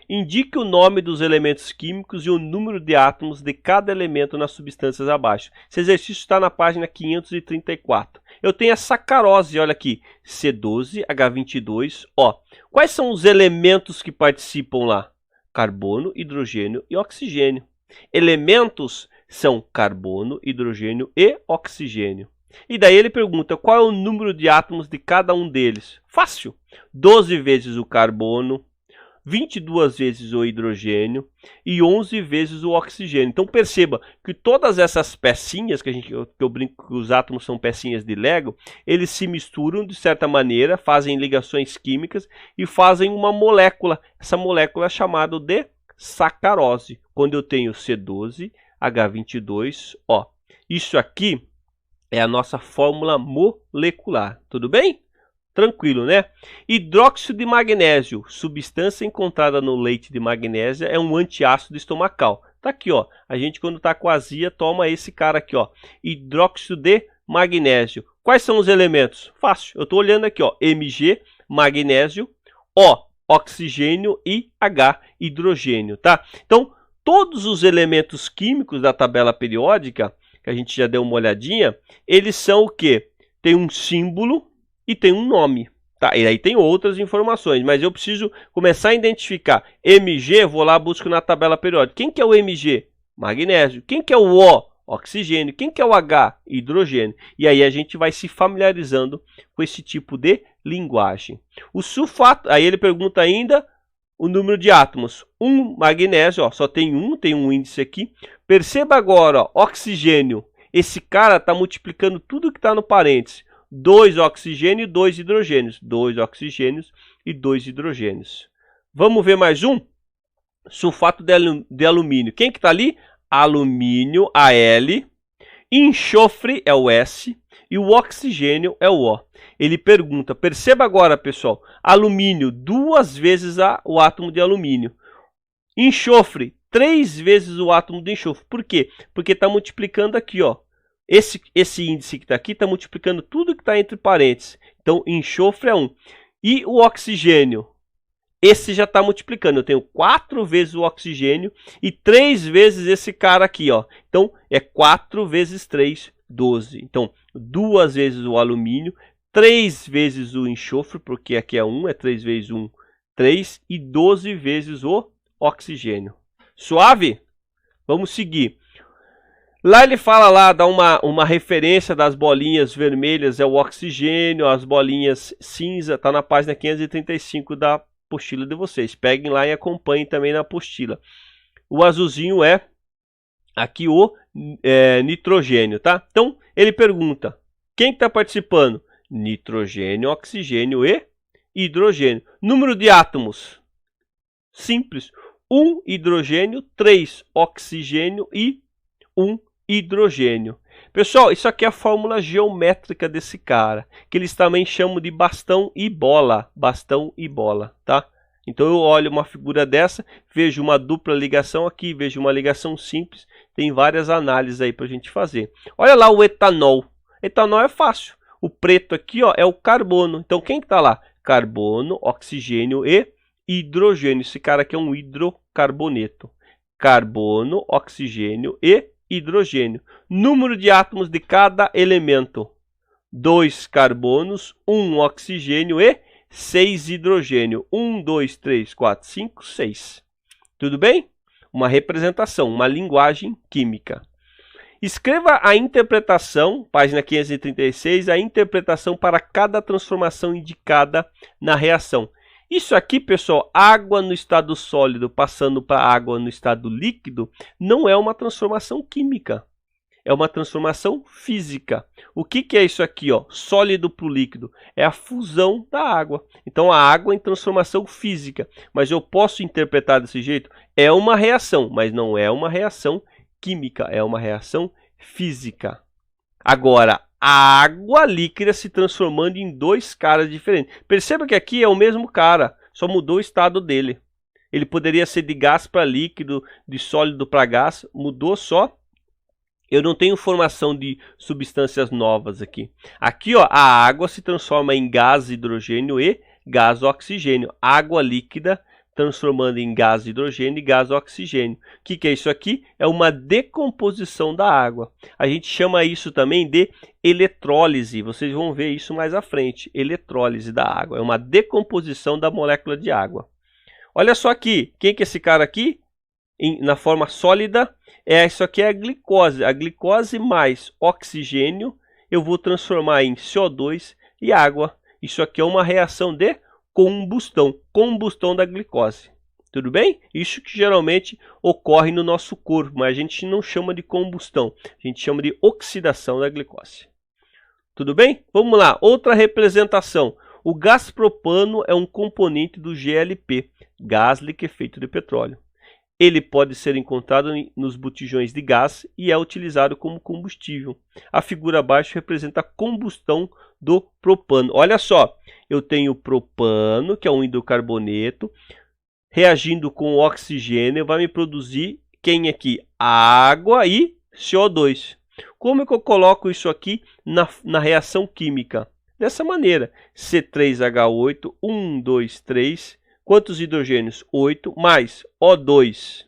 Indique o nome dos elementos químicos e o número de átomos de cada elemento nas substâncias abaixo. Esse exercício está na página 534. Eu tenho a sacarose, olha aqui, C12H22O. Quais são os elementos que participam lá? Carbono, hidrogênio e oxigênio. Elementos são carbono, hidrogênio e oxigênio. E daí ele pergunta qual é o número de átomos de cada um deles. Fácil. 12 vezes o carbono, 22 vezes o hidrogênio e 11 vezes o oxigênio. Então perceba que todas essas pecinhas, que eu brinco que os átomos são pecinhas de Lego, eles se misturam de certa maneira, fazem ligações químicas e fazem uma molécula. Essa molécula é chamada de sacarose, quando eu tenho C12H22O. Isso aqui é a nossa fórmula molecular, tudo bem? Tranquilo, né? Hidróxido de magnésio, substância encontrada no leite de magnésia, é um antiácido estomacal. Tá aqui, ó. A gente quando tá com azia toma esse cara aqui, ó. Hidróxido de magnésio. Quais são os elementos? Fácil. Eu tô olhando aqui, ó. Mg, magnésio, O, oxigênio e H, hidrogênio, tá? Então, todos os elementos químicos da tabela periódica, que a gente já deu uma olhadinha, eles são o quê? tem um símbolo e tem um nome. Tá, e aí tem outras informações, mas eu preciso começar a identificar. Mg, vou lá, busco na tabela periódica. Quem que é o Mg? Magnésio. Quem que é o O? Oxigênio. Quem que é o H? Hidrogênio. E aí a gente vai se familiarizando com esse tipo de linguagem. O sulfato, aí ele pergunta ainda o número de átomos. Um magnésio, ó, só tem um índice aqui. Perceba agora, ó, oxigênio. Esse cara está multiplicando tudo que está no parênteses. 2 oxigênio e 2 hidrogênios. 2 oxigênios e 2 hidrogênios. Vamos ver mais um? Sulfato de alumínio. Quem que está ali? Alumínio, Al. Enxofre é o S. E o oxigênio é o O. Ele pergunta, perceba agora, pessoal. Alumínio, 2 vezes o átomo de alumínio. Enxofre, 3 vezes o átomo de enxofre. Por quê? Porque está multiplicando aqui, ó. Esse índice que está aqui está multiplicando tudo que está entre parênteses. Então, enxofre é 1. E o oxigênio? Esse já está multiplicando. Eu tenho 4 vezes o oxigênio e 3 vezes esse cara aqui, ó. Então, é 4 vezes 3, 12. Então, 2 vezes o alumínio, 3 vezes o enxofre, porque aqui é 1, é 3 vezes 1, 3. E 12 vezes o oxigênio. Suave? Vamos seguir. Lá ele fala lá, dá uma referência das bolinhas vermelhas, é o oxigênio, as bolinhas cinza, está na página 535 da apostila de vocês. Peguem lá e acompanhem também na apostila. O azulzinho é aqui o nitrogênio, tá? Então, ele pergunta, quem está participando? Nitrogênio, oxigênio e hidrogênio. Número de átomos? Simples. 1 hidrogênio, 3 oxigênio e 1 hidrogênio. Pessoal, isso aqui é a fórmula geométrica desse cara, que eles também chamam de bastão e bola, tá? Então eu olho uma figura dessa, vejo uma dupla ligação aqui, vejo uma ligação simples, tem várias análises aí para a gente fazer. Olha lá o etanol. Etanol é fácil. O preto aqui, ó, é o carbono. Então quem está lá? Carbono, oxigênio e hidrogênio. Esse cara aqui é um hidrocarboneto. Carbono, oxigênio e hidrogênio. Número de átomos de cada elemento: 2 carbonos, 1 oxigênio e 6 hidrogênio. 1, 2, 3, 4, 5, 6. Tudo bem? Uma representação, uma linguagem química. Escreva a interpretação, página 536, a interpretação para cada transformação indicada na reação. Isso aqui, pessoal, água no estado sólido passando para água no estado líquido, não é uma transformação química, é uma transformação física. O que é isso aqui, ó? Sólido para o líquido? É a fusão da água. Então, a água em transformação física. Mas eu posso interpretar desse jeito? É uma reação, mas não é uma reação química, é uma reação física. Agora, a água líquida se transformando em 2 caras diferentes. Perceba que aqui é o mesmo cara, só mudou o estado dele. Ele poderia ser de gás para líquido, de sólido para gás, mudou só. Eu não tenho formação de substâncias novas aqui. Aqui, ó, a água se transforma em gás hidrogênio e gás oxigênio. Água líquida transformando em gás hidrogênio e gás oxigênio. O que é isso aqui? É uma decomposição da água. A gente chama isso também de eletrólise. Vocês vão ver isso mais à frente. Eletrólise da água. É uma decomposição da molécula de água. Olha só aqui. Quem que é esse cara aqui? Na forma sólida, isso aqui é a glicose. A glicose mais oxigênio eu vou transformar em CO2 e água. Isso aqui é uma reação de combustão da glicose. Tudo bem? Isso que geralmente ocorre no nosso corpo, mas a gente não chama de combustão, a gente chama de oxidação da glicose. Tudo bem? Vamos lá, outra representação. O gás propano é um componente do GLP, gás liquefeito de petróleo. Ele pode ser encontrado nos botijões de gás e é utilizado como combustível. A figura abaixo representa a combustão do propano. Olha só, eu tenho propano, que é um hidrocarboneto, reagindo com o oxigênio, vai me produzir quem aqui? Água e CO2. Como é que eu coloco isso aqui na reação química? Dessa maneira, C3H8, 1, 2, 3... Quantos hidrogênios? 8 mais O2.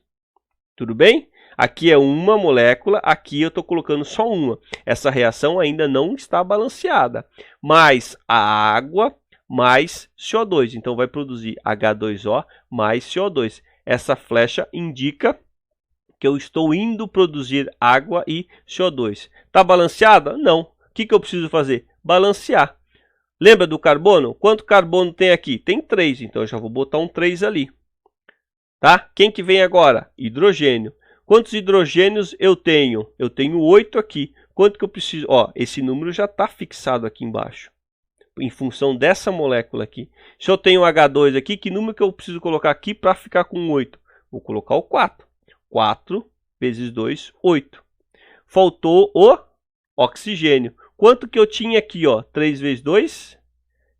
Tudo bem? Aqui é uma molécula, aqui eu estou colocando só uma. Essa reação ainda não está balanceada. Mais a água mais CO2. Então, vai produzir H2O mais CO2. Essa flecha indica que eu estou indo produzir água e CO2. Está balanceada? Não. O que eu preciso fazer? Balancear. Lembra do carbono? Quanto carbono tem aqui? Tem 3, então eu já vou botar um 3 ali. Tá? Quem que vem agora? Hidrogênio. Quantos hidrogênios eu tenho? Eu tenho 8 aqui. Quanto que eu preciso? Ó, esse número já está fixado aqui embaixo, em função dessa molécula aqui. Se eu tenho H2 aqui, que número que eu preciso colocar aqui para ficar com 8? Vou colocar o 4. 4 vezes 2, 8. Faltou o oxigênio. Quanto que eu tinha aqui? Ó? 3 vezes 2,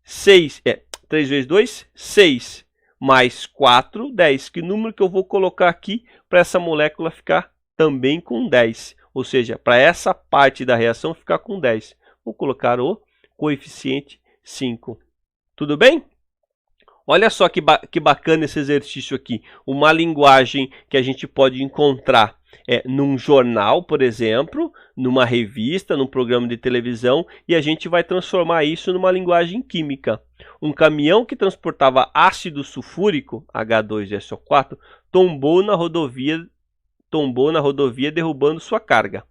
6. 3 vezes 2, 6. Mais 4, 10. Que número que eu vou colocar aqui para essa molécula ficar também com 10? Ou seja, para essa parte da reação ficar com 10. Vou colocar o coeficiente 5. Tudo bem? Olha só que bacana esse exercício aqui. Uma linguagem que a gente pode encontrar num jornal, por exemplo, numa revista, num programa de televisão, e a gente vai transformar isso numa linguagem química. Um caminhão que transportava ácido sulfúrico, H2SO4, tombou na rodovia derrubando sua carga.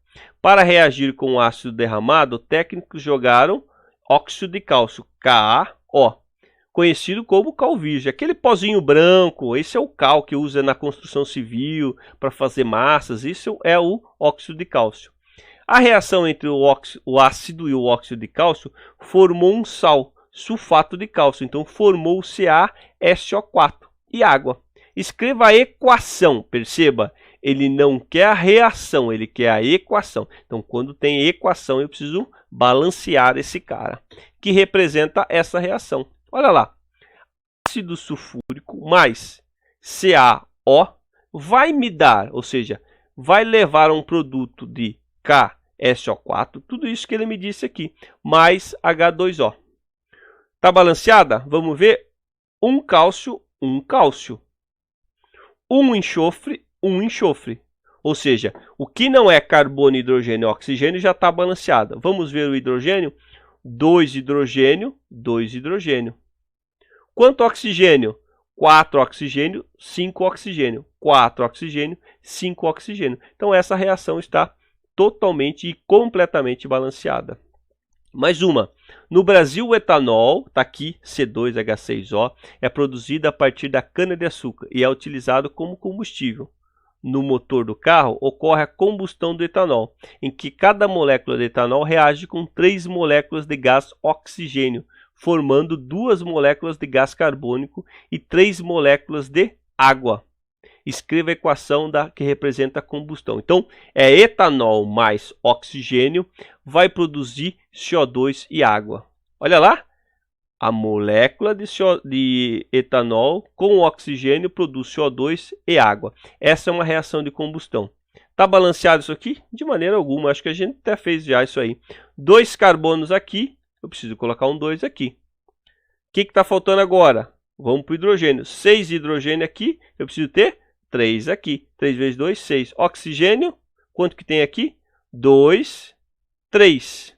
Para reagir com o ácido derramado, técnicos jogaram óxido de cálcio, KaO, conhecido como cal virgem, aquele pozinho branco. Esse é o cal que usa na construção civil para fazer massas. Isso é o óxido de cálcio. A reação entre o ácido e o óxido de cálcio formou um sal, sulfato de cálcio. Então formou o CaSO4 e água. Escreva a equação. Perceba, ele não quer a reação, ele quer a equação. Então, quando tem equação, eu preciso balancear esse cara, que representa essa reação. Olha lá, ácido sulfúrico mais CaO vai me dar, ou seja, vai levar a um produto de KSO4, tudo isso que ele me disse aqui, mais H2O. Está balanceada? Vamos ver. Um cálcio, um cálcio. Um enxofre, um enxofre. Ou seja, o que não é carbono, hidrogênio e oxigênio já está balanceado. Vamos ver o hidrogênio. 2 hidrogênio, 2 hidrogênio. Quanto oxigênio? 4 oxigênio, 5 oxigênio. 4 oxigênio, 5 oxigênio. Então, essa reação está totalmente e completamente balanceada. Mais uma. No Brasil, o etanol, está aqui, C2H6O, é produzido a partir da cana-de-açúcar e é utilizado como combustível. No motor do carro, ocorre a combustão do etanol, em que cada molécula de etanol reage com 3 moléculas de gás oxigênio, formando 2 moléculas de gás carbônico e 3 moléculas de água. Escreva a equação que representa a combustão. Então, é etanol mais oxigênio vai produzir CO2 e água. Olha lá, a molécula de etanol com oxigênio produz CO2 e água. Essa é uma reação de combustão. Está balanceado isso aqui? De maneira alguma, acho que a gente até fez já isso aí. 2 carbonos aqui, eu preciso colocar um 2 aqui. O que está faltando agora? Vamos para o hidrogênio. 6 hidrogênio aqui, eu preciso ter 3 aqui. 3 vezes 2, 6. Oxigênio, quanto que tem aqui? 2, 3.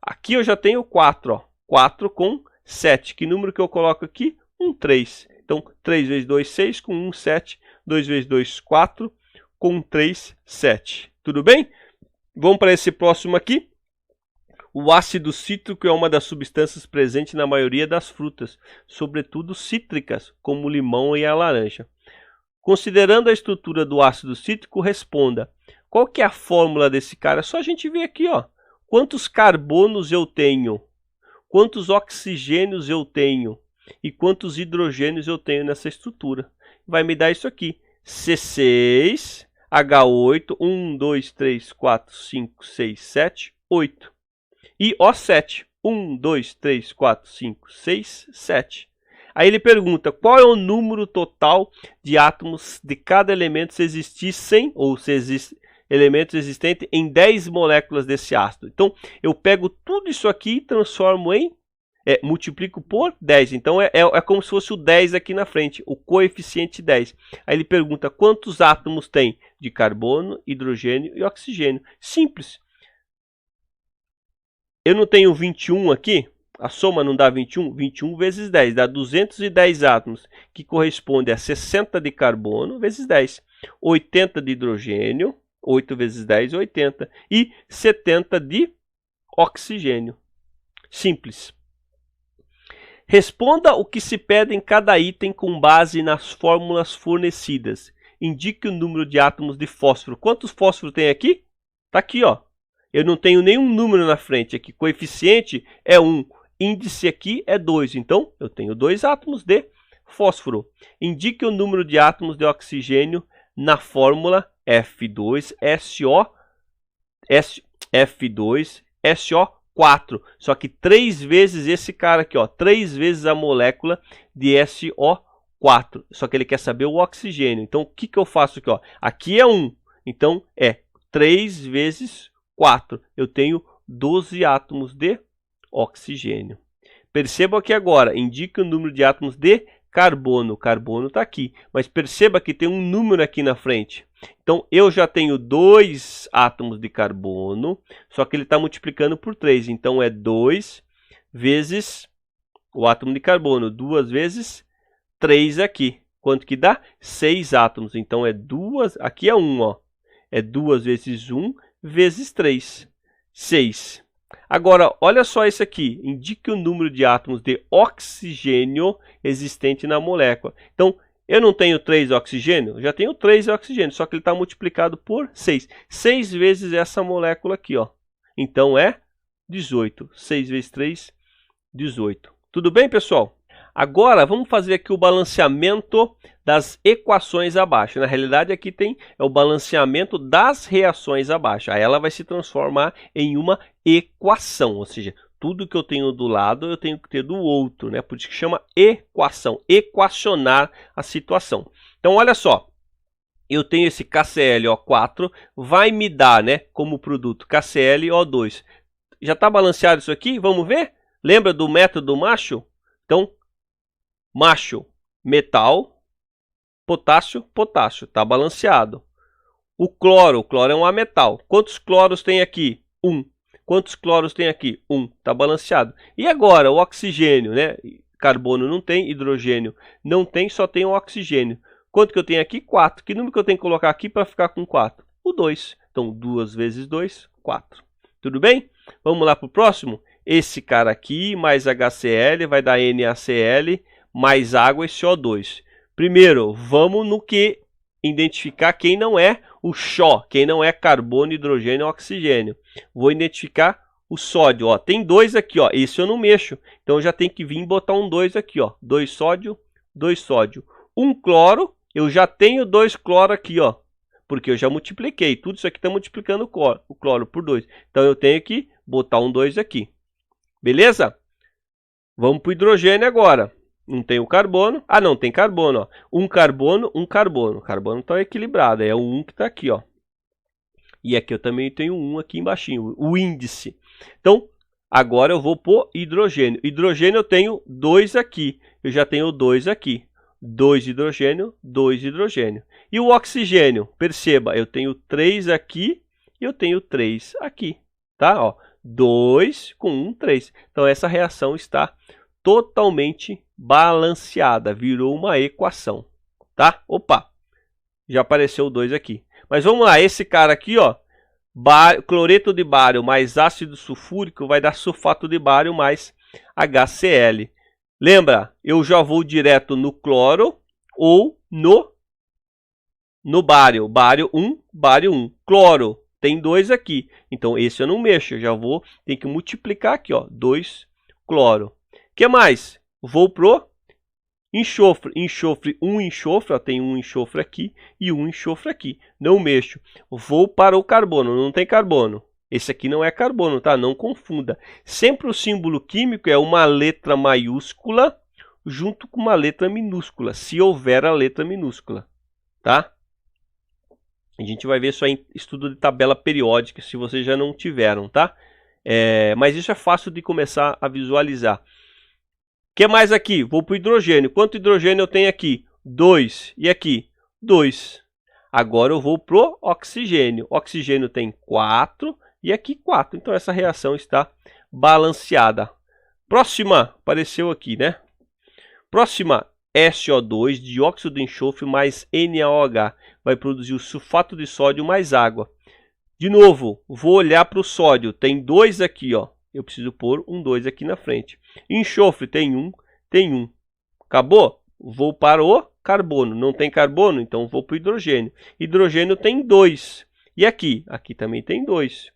Aqui eu já tenho 4. Ó. 4 com 7. Que número que eu coloco aqui? Um 3. Então, 3 vezes 2, 6. Com 1, 7. 2 vezes 2, 4. Com 3, 7. Tudo bem? Vamos para esse próximo aqui. O ácido cítrico é uma das substâncias presentes na maioria das frutas, sobretudo cítricas, como o limão e a laranja. Considerando a estrutura do ácido cítrico, responda. Qual que é a fórmula desse cara? É só a gente ver aqui, ó. Quantos carbonos eu tenho? Quantos oxigênios eu tenho? E quantos hidrogênios eu tenho nessa estrutura? Vai me dar isso aqui. C6, H8, 1, 2, 3, 4, 5, 6, 7, 8. E O7, 1, 2, 3, 4, 5, 6, 7. Aí ele pergunta, qual é o número total de átomos de cada elemento se existissem, ou se existe elementos existentes em 10 moléculas desse ácido. Então, eu pego tudo isso aqui e transformo em multiplico por 10. Então é como se fosse o 10 aqui na frente, o coeficiente 10. Aí ele pergunta quantos átomos tem de carbono, hidrogênio e oxigênio. Simples. Eu não tenho 21 aqui? A soma não dá 21? 21 vezes 10 dá 210 átomos, que corresponde a 60 de carbono vezes 10. 80 de hidrogênio, 8 vezes 10 é 80. E 70 de oxigênio. Simples. Responda o que se pede em cada item com base nas fórmulas fornecidas. Indique o número de átomos de fósforo. Quantos fósforos tem aqui? Está aqui, ó. Eu não tenho nenhum número na frente aqui. Coeficiente é 1. Índice aqui é 2. Então, eu tenho 2 átomos de fósforo. Indique o número de átomos de oxigênio na fórmula F2SO, F2SO4. Só que 3 vezes esse cara aqui, ó. 3 vezes a molécula de SO4. Só que ele quer saber o oxigênio. Então, o que eu faço aqui, ó? Aqui é 1. Então, é 3 vezes 4. Eu tenho 12 átomos de oxigênio. Perceba aqui agora, indica o número de átomos de carbono. O carbono está aqui, mas perceba que tem um número aqui na frente. Então, eu já tenho 2 átomos de carbono, só que ele está multiplicando por 3. Então, é 2 vezes o átomo de carbono. 2 vezes 3 aqui. Quanto que dá? 6 átomos. Então, é 2, aqui é 1, ó. É 2 vezes 1 vezes 3. 6. Agora, olha só esse aqui. Indique o número de átomos de oxigênio existente na molécula. Então, eu não tenho 3 oxigênio? Eu já tenho 3 oxigênio, só que ele está multiplicado por 6. 6 vezes essa molécula aqui, ó. Então, é 18. 6 vezes 3, 18. Tudo bem, pessoal? Agora, vamos fazer aqui o balanceamento das equações abaixo. Na realidade, aqui tem o balanceamento das reações abaixo. Aí ela vai se transformar em uma equação, ou seja, tudo que eu tenho do lado, eu tenho que ter do outro, né? Por isso que chama equação, equacionar a situação. Então, olha só, eu tenho esse KClO4, vai me dar, né, como produto KClO2. Já está balanceado isso aqui? Vamos ver? Lembra do método macho? Então, macho, metal, potássio, potássio. Está balanceado. O cloro é um ametal. Quantos cloros tem aqui? 1. Quantos cloros tem aqui? 1. Está balanceado. E agora, o oxigênio, né? Carbono não tem, hidrogênio não tem, só tem o oxigênio. Quanto que eu tenho aqui? 4. Que número que eu tenho que colocar aqui para ficar com 4? O 2. Então, 2 vezes 2, 4. Tudo bem? Vamos lá para o próximo? Esse cara aqui, mais HCl, vai dar NaCl, mais água e CO2. Primeiro, vamos no que identificar quem não é o Xó, quem não é carbono, hidrogênio ou oxigênio. Vou identificar o sódio. Ó, tem 2 aqui, ó. Esse eu não mexo. Então, eu já tenho que vir e botar um 2 aqui, ó. 2 sódio, 2 sódio. 1 cloro, eu já tenho 2 cloro aqui, ó. Porque eu já multipliquei. Tudo isso aqui está multiplicando o cloro por 2. Então, eu tenho que botar um 2 aqui. Beleza? Vamos para o hidrogênio agora. Não tem o carbono. Ah, não, tem carbono. Ó. Um carbono, um carbono. O carbono está equilibrado. É o 1 que está aqui, ó. E aqui eu também tenho um aqui embaixinho, o índice. Então, agora eu vou para o hidrogênio. Hidrogênio eu tenho 2 aqui. Eu já tenho 2 aqui. 2 hidrogênio, 2 hidrogênio. E o oxigênio, perceba, eu tenho 3 aqui e eu tenho 3 aqui. Tá? Ó, 2 com 1, 3. Então, essa reação está totalmente balanceada. Virou uma equação. Tá? Opa! Já apareceu o 2 aqui. Mas vamos lá, esse cara aqui, ó, cloreto de bário mais ácido sulfúrico vai dar sulfato de bário mais HCl. Lembra, eu já vou direto no cloro ou no bário. Bário 1, bário 1. Cloro, tem 2 aqui. Então, esse eu não mexo, eu já vou, tem que multiplicar aqui, ó, 2 cloro. O que mais? Vou pro enxofre, um enxofre, ó, tem um enxofre aqui e um enxofre aqui. Não mexo. Vou para o carbono, não tem carbono. Esse aqui não é carbono, tá? Não confunda. Sempre o símbolo químico é uma letra maiúscula junto com uma letra minúscula, se houver a letra minúscula, tá? A gente vai ver isso aí em estudo de tabela periódica, se vocês já não tiveram, tá? Mas isso é fácil de começar a visualizar. que mais aqui? Vou para o hidrogênio. Quanto hidrogênio eu tenho aqui? 2. E aqui? 2. Agora eu vou para o oxigênio. Oxigênio tem 4 e aqui 4. Então essa reação está balanceada. Próxima, apareceu aqui, né? Próxima, SO2, dióxido de enxofre mais NaOH. Vai produzir o sulfato de sódio mais água. De novo, vou olhar para o sódio. Tem 2 aqui, ó. Eu preciso pôr um 2 aqui na frente. Enxofre tem 1, tem 1. Acabou? Vou para o carbono. Não tem carbono? Então vou para o hidrogênio. Hidrogênio tem 2. E aqui? Aqui também tem 2.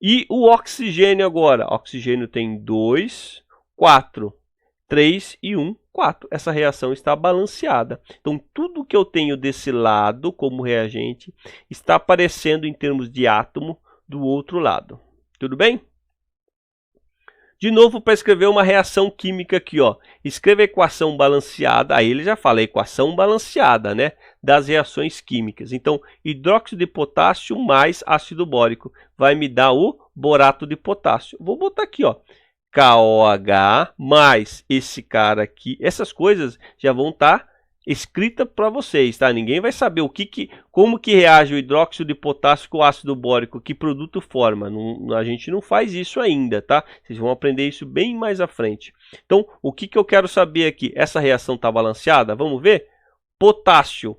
E o oxigênio agora? Oxigênio tem 2, 4, 3 e 1, 4. Essa reação está balanceada. Então, tudo que eu tenho desse lado como reagente está aparecendo em termos de átomo do outro lado. Tudo bem? De novo, para escrever uma reação química aqui, ó. Escreva a equação balanceada. Aí ele já fala a equação balanceada, né, das reações químicas. Então, hidróxido de potássio mais ácido bórico vai me dar o borato de potássio. Vou botar aqui, ó. KOH mais esse cara aqui. Essas coisas já vão estar escritas para vocês, tá? Ninguém vai saber como que reage o hidróxido de potássio com o ácido bórico, que produto forma. A gente não faz isso ainda, tá? Vocês vão aprender isso bem mais à frente. Então, o que eu quero saber aqui? Essa reação está balanceada? Vamos ver? Potássio.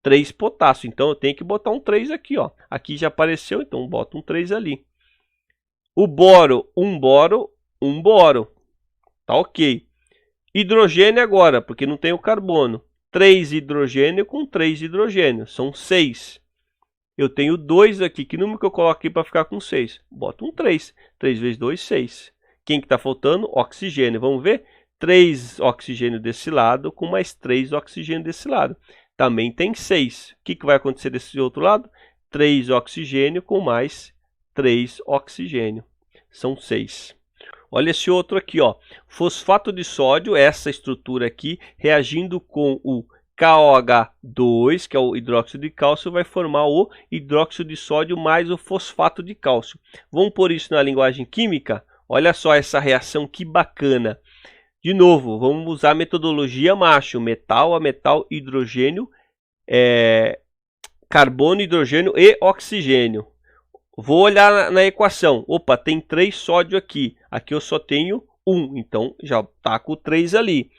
3 potássio. Então, eu tenho que botar um 3 aqui, ó. Aqui já apareceu, então boto um 3 ali. O boro, 1 boro, 1 boro. Tá ok. Hidrogênio agora, porque não tem o carbono. 3 hidrogênio com 3 hidrogênio. São 6. Eu tenho 2 aqui. Que número que eu coloco aqui para ficar com 6? Boto um 3. 3 vezes 2, 6. Quem que está faltando? Oxigênio. Vamos ver? 3 oxigênio desse lado com mais 3 oxigênio desse lado. Também tem 6. O que vai acontecer desse outro lado? 3 oxigênio com mais 3 oxigênio. São 6. Olha esse outro aqui, ó. Fosfato de sódio, essa estrutura aqui, reagindo com o KOH2, que é o hidróxido de cálcio, vai formar o hidróxido de sódio mais o fosfato de cálcio. Vamos pôr isso na linguagem química? Olha só essa reação, que bacana. De novo, vamos usar a metodologia macho, metal a metal, hidrogênio, carbono, hidrogênio e oxigênio. Vou olhar na equação. Opa, tem 3 sódio aqui. Aqui eu só tenho 1. Então, já está com 3 ali.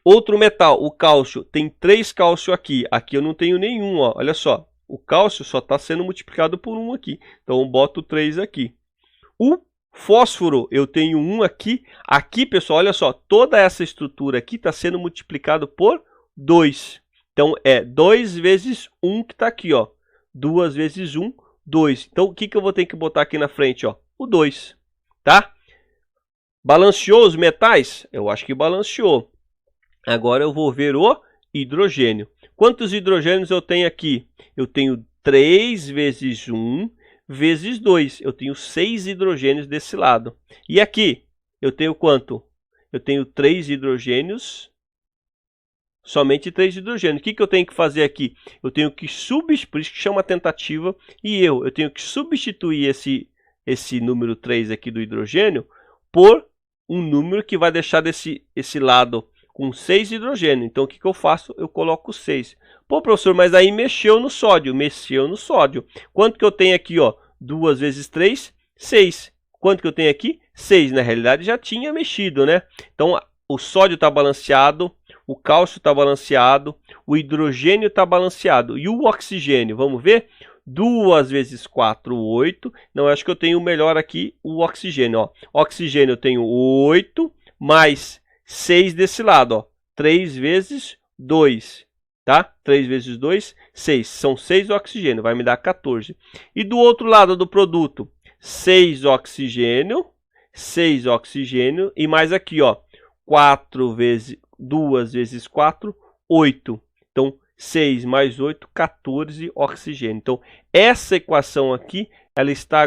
Outro metal, o cálcio. Tem 3 cálcio aqui. Aqui eu não tenho nenhum. Ó. Olha só. O cálcio só está sendo multiplicado por 1 aqui. Então, eu boto 3 aqui. O fósforo, eu tenho 1 aqui. Aqui, pessoal, olha só. Toda essa estrutura aqui está sendo multiplicado por 2. Então, é 2 vezes 1 que está aqui. Ó. 2 vezes 1, 2. Então, o que eu vou ter que botar aqui na frente? Ó? O 2, tá? Balanceou os metais? Eu acho que balanceou. Agora eu vou ver o hidrogênio. Quantos hidrogênios eu tenho aqui? Eu tenho 3 vezes 1 vezes 2. Eu tenho 6 hidrogênios desse lado. E aqui, eu tenho quanto? Eu tenho 3 hidrogênios. Somente 3 hidrogênios. O que eu tenho que fazer aqui? Eu tenho que substituir, por isso que chama tentativa e erro. Eu tenho que substituir esse número 3 aqui do hidrogênio por um número que vai deixar esse lado com 6 hidrogênios. Então, o que eu faço? Eu coloco 6. Pô, professor, mas aí mexeu no sódio. Mexeu no sódio. Quanto que eu tenho aqui? Ó? 2 vezes 3, 6. Quanto que eu tenho aqui? 6. Na realidade, já tinha mexido, né? Então, o sódio está balanceado. O cálcio está balanceado, o hidrogênio está balanceado. E o oxigênio, vamos ver? 2 vezes 4, 8. Não, eu acho que eu tenho melhor aqui o oxigênio. Ó. Oxigênio eu tenho 8, mais 6 desse lado. Ó. 3 vezes 2, tá? 3 vezes 2, 6. São 6 oxigênio, vai me dar 14. E do outro lado do produto, 6 oxigênio e mais aqui, ó, 4 vezes... 2 vezes 4, 8. Então, 6 mais 8, 14 oxigênio. Então, essa equação aqui,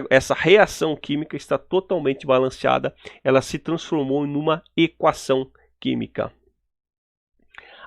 essa reação química está totalmente balanceada. Ela se transformou em uma equação química.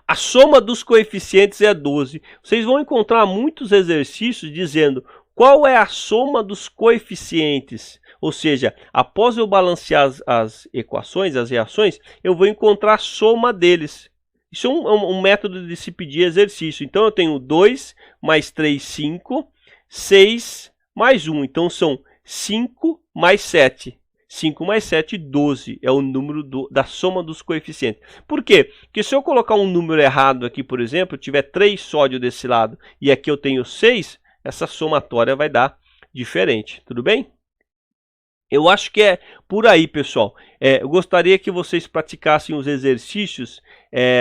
A soma dos coeficientes é 12. Vocês vão encontrar muitos exercícios dizendo qual é a soma dos coeficientes? Ou seja, após eu balancear as equações, as reações, eu vou encontrar a soma deles. Isso é um método de se pedir exercício. Então, eu tenho 2 mais 3, 5, 6 mais 1. Então, são 5 mais 7. 5 mais 7, 12. É o número da soma dos coeficientes. Por quê? Porque se eu colocar um número errado aqui, por exemplo, eu tiver 3 sódio desse lado e aqui eu tenho 6, essa somatória vai dar diferente. Tudo bem? Eu acho que é por aí, pessoal. Eu gostaria que vocês praticassem os exercícios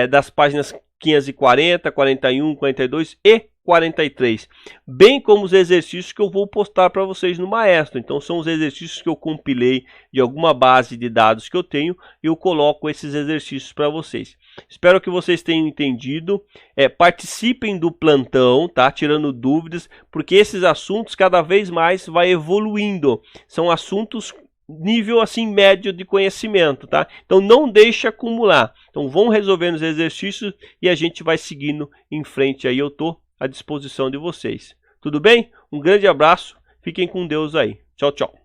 das páginas 540, 41, 42 e 43, bem como os exercícios que eu vou postar para vocês no Maestro. Então, são os exercícios que eu compilei de alguma base de dados que eu tenho e eu coloco esses exercícios para vocês. Espero que vocês tenham entendido. Participem do plantão, tá? Tirando dúvidas, porque esses assuntos cada vez mais vai evoluindo. São assuntos nível assim médio de conhecimento, tá? Então não deixe acumular. Então vão resolvendo os exercícios e a gente vai seguindo em frente aí. Eu tô à disposição de vocês. Tudo bem? Um grande abraço. Fiquem com Deus aí. Tchau, tchau.